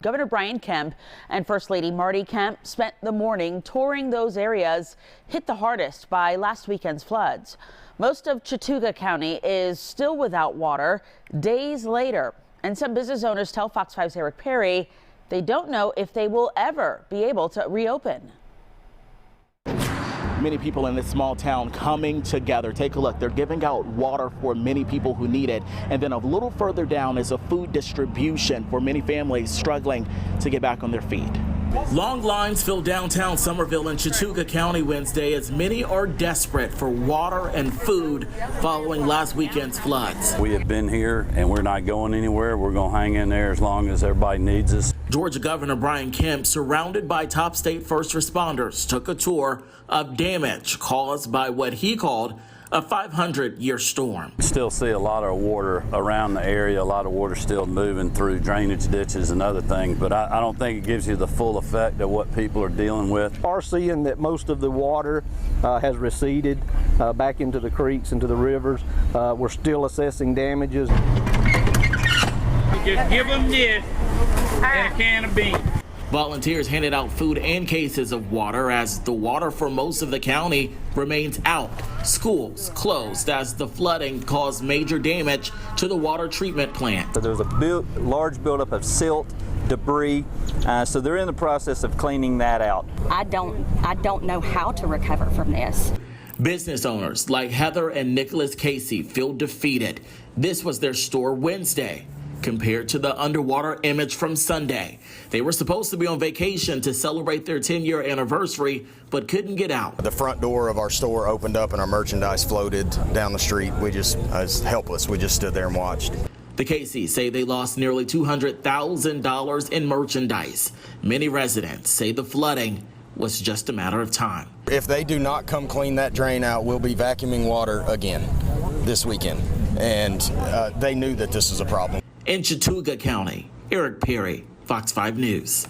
Governor Brian Kemp and First Lady Marty Kemp spent the morning touring those areas hit the hardest by last weekend's floods. Most of Chattooga County is still without water days later, and some business owners tell Fox 5's Eric Perry they don't know if they will ever be able to reopen. Many people in this small town coming together. Take a look. They're giving out water for many people who need it. And then a little further down is a food distribution for many families struggling to get back on their feet. Long lines fill downtown Summerville in Chattooga County Wednesday as many are desperate for water and food following last weekend's floods. We have been here and we're not going anywhere. We're going to hang in there as long as everybody needs us. Georgia Governor Brian Kemp, surrounded by top state first responders, took a tour of damage caused by what he called a 500-year storm. Still see a lot of water around the area, a lot of water still moving through drainage ditches and other things, but I don't think it gives you the full effect of what people are dealing with. Are seeing that most of the water has receded back into the creeks, into the rivers. We're still assessing damages. Just give them this and a can of beans. Volunteers handed out food and cases of water as the water for most of the county remains out. Schools closed as the flooding caused major damage to the water treatment plant. So there's a large buildup of silt, debris, so they're in the process of cleaning that out. I don't know how to recover from this. Business owners like Heather and Nicholas Casey feel defeated. This was their store Wednesday compared to the underwater image from Sunday. They were supposed to be on vacation to celebrate their 10-year anniversary, but couldn't get out. The front door of our store opened up and our merchandise floated down the street. We just was helpless. We just stood there and watched. The Caseys say they lost nearly $200,000 in merchandise. Many residents say the flooding was just a matter of time. If they do not come clean that drain out, we'll be vacuuming water again this weekend. And they knew that this was a problem. In Chattooga County, Eric Perry, Fox 5 News.